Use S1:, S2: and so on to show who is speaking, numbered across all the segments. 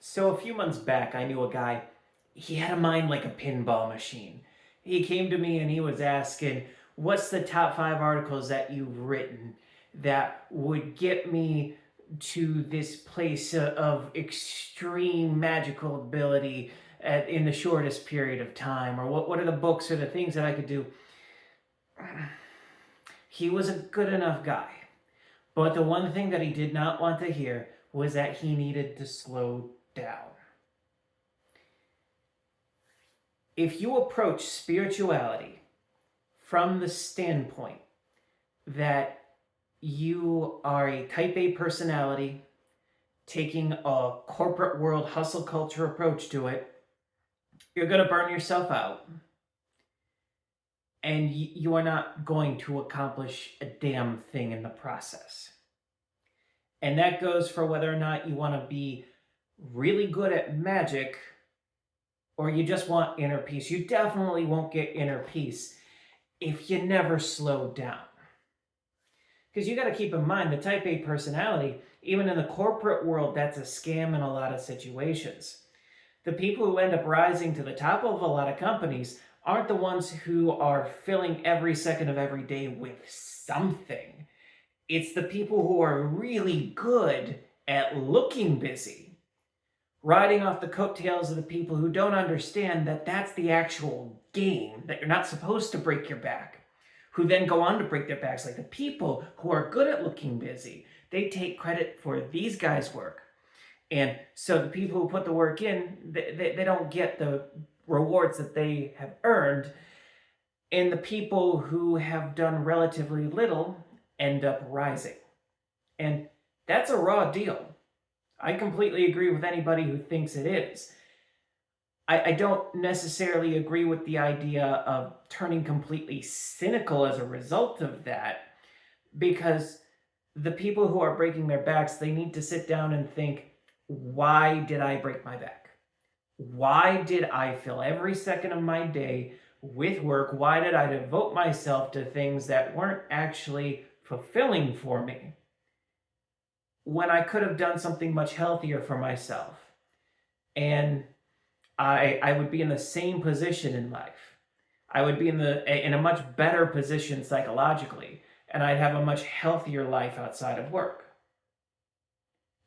S1: So a few months back, I knew a guy. He had a mind like a pinball machine. He came to me and he was asking, "What's the top 5 articles that you've written that would get me to this place of extreme magical ability in the shortest period of time? Or what are the books or the things that I could do?" He was a good enough guy. But the one thing that he did not want to hear was that he needed to slow down. If you approach spirituality from the standpoint that you are a type A personality taking a corporate world hustle culture approach to it, you're going to burn yourself out and you are not going to accomplish a damn thing in the process. And that goes for whether or not you want to be really good at magic or you just want inner peace. You definitely won't get inner peace if you never slow down. Because you got to keep in mind the type A personality, even in the corporate world, that's a scam in a lot of situations. The people who end up rising to the top of a lot of companies aren't the ones who are filling every second of every day with something. It's the people who are really good at looking busy, riding off the coattails of the people who don't understand that that's the actual game, that you're not supposed to break your back, who then go on to break their backs. Like the people who are good at looking busy, they take credit for these guys' work. And so the people who put the work in, they don't get the rewards that they have earned. And the people who have done relatively little end up rising. And that's a raw deal. I completely agree with anybody who thinks it is. I don't necessarily agree with the idea of turning completely cynical as a result of that, because the people who are breaking their backs, they need to sit down and think, why did I break my back? Why did I fill every second of my day with work? Why did I devote myself to things that weren't actually fulfilling for me when I could have done something much healthier for myself? And I would be in the same position in life. I would be in a much better position psychologically, and I'd have a much healthier life outside of work.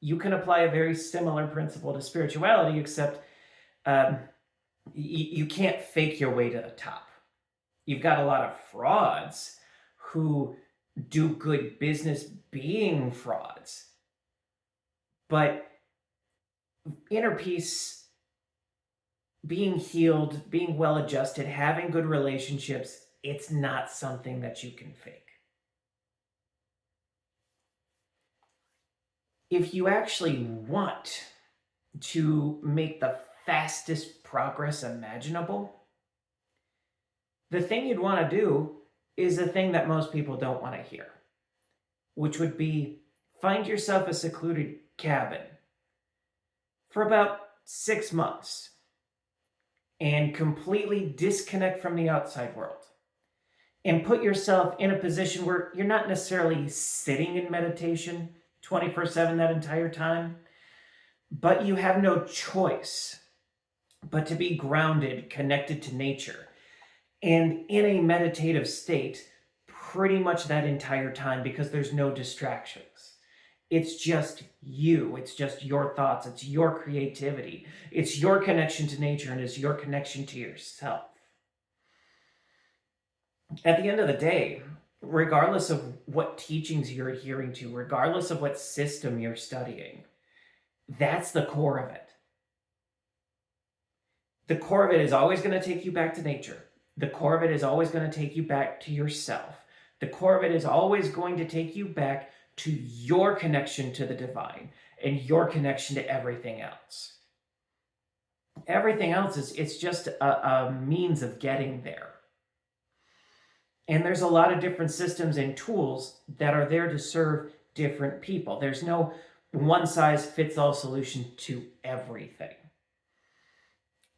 S1: You can apply a very similar principle to spirituality, except you can't fake your way to the top. You've got a lot of frauds who do good business being frauds. But inner peace, being healed, being well adjusted, having good relationships, it's not something that you can fake. If you actually want to make the fastest progress imaginable, the thing you'd want to do is the thing that most people don't want to hear, which would be find yourself a secluded cabin for about 6 months and completely disconnect from the outside world and put yourself in a position where you're not necessarily sitting in meditation 24/7 that entire time, but you have no choice but to be grounded, connected to nature, and in a meditative state pretty much that entire time, because there's no distractions. It's just you. It's just your thoughts. It's your creativity. It's your connection to nature, and it's your connection to yourself. At the end of the day, regardless of what teachings you're adhering to, regardless of what system you're studying, that's the core of it. The core of it is always going to take you back to nature. The core of it is always going to take you back to yourself. The core of it is always going to take you back to your connection to the divine and your connection to everything else. Everything else it's just a means of getting there. And there's a lot of different systems and tools that are there to serve different people. There's no one-size-fits-all solution to everything.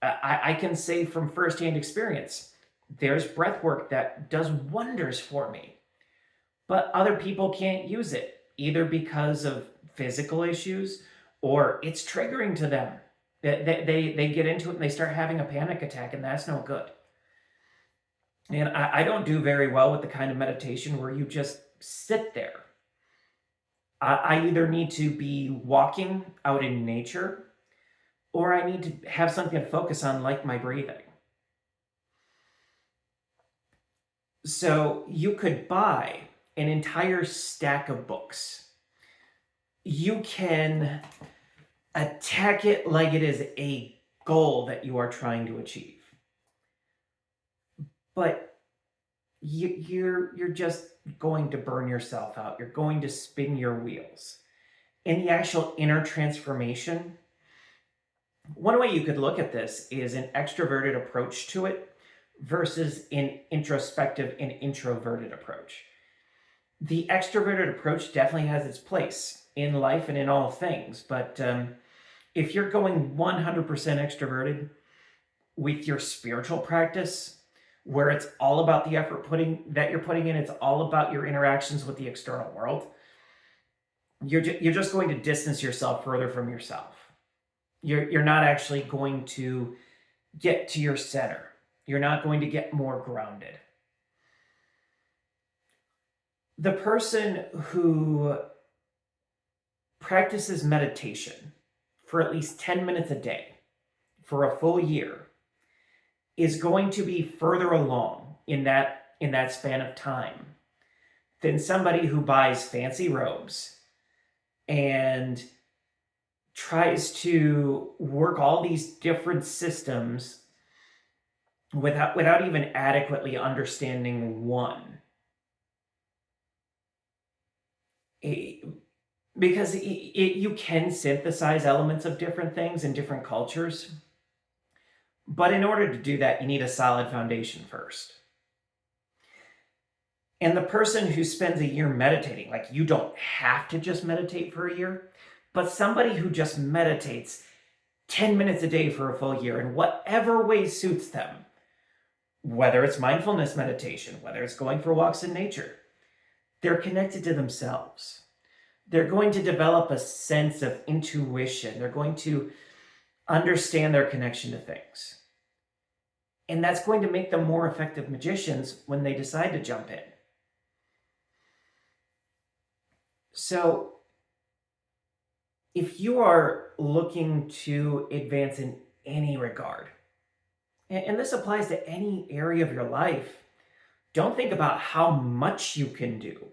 S1: I can say from firsthand experience, there's breath work that does wonders for me, but other people can't use it, either because of physical issues or it's triggering to them. They get into it and they start having a panic attack, and that's no good. And I don't do very well with the kind of meditation where you just sit there. I either need to be walking out in nature, or I need to have something to focus on, like my breathing. So you could buy an entire stack of books. You can attack it like it is a goal that you are trying to achieve. But you're just going to burn yourself out. You're going to spin your wheels. In the actual inner transformation, one way you could look at this is an extroverted approach to it versus an introspective and introverted approach. The extroverted approach definitely has its place in life and in all things, but if you're going 100% extroverted with your spiritual practice, where it's all about the effort that you're putting in, it's all about your interactions with the external world, you're just going to distance yourself further from yourself. You're not actually going to get to your center. You're not going to get more grounded. The person who practices meditation for at least 10 minutes a day for a full year is going to be further along in that span of time than somebody who buys fancy robes and tries to work all these different systems without even adequately understanding one. Because you can synthesize elements of different things in different cultures, but in order to do that, you need a solid foundation first. And the person who spends a year meditating, like, you don't have to just meditate for a year, but somebody who just meditates 10 minutes a day for a full year in whatever way suits them, whether it's mindfulness meditation, whether it's going for walks in nature, they're connected to themselves. They're going to develop a sense of intuition. They're going to understand their connection to things. And that's going to make them more effective magicians when they decide to jump in. So, if you are looking to advance in any regard, and this applies to any area of your life, don't think about how much you can do.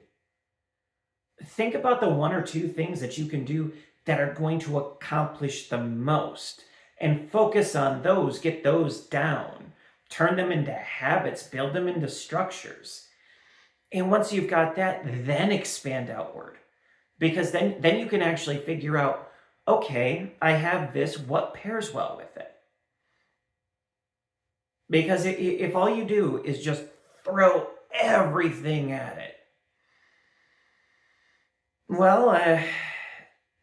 S1: Think about the one or two things that you can do that are going to accomplish the most, and focus on those, get those down, turn them into habits, build them into structures. And once you've got that, then expand outward. Because then you can actually figure out, okay, I have this, what pairs well with it? Because if all you do is just throw everything at it, well,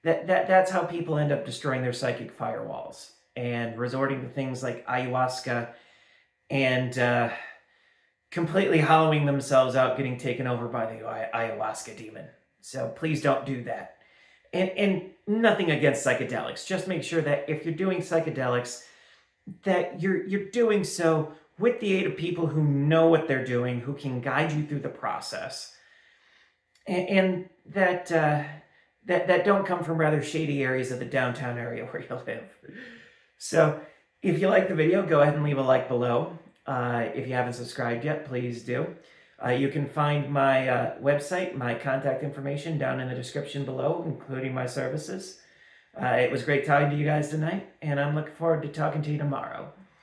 S1: that's how people end up destroying their psychic firewalls and resorting to things like ayahuasca and completely hollowing themselves out, getting taken over by the ayahuasca demon. So please don't do that. And nothing against psychedelics. Just make sure that if you're doing psychedelics, that you're doing so with the aid of people who know what they're doing, who can guide you through the process, and that don't come from rather shady areas of the downtown area where you live. So if you like the video, go ahead and leave a like below. If you haven't subscribed yet, please do. You can find my website, my contact information down in the description below, including my services. It was great talking to you guys tonight, and I'm looking forward to talking to you tomorrow.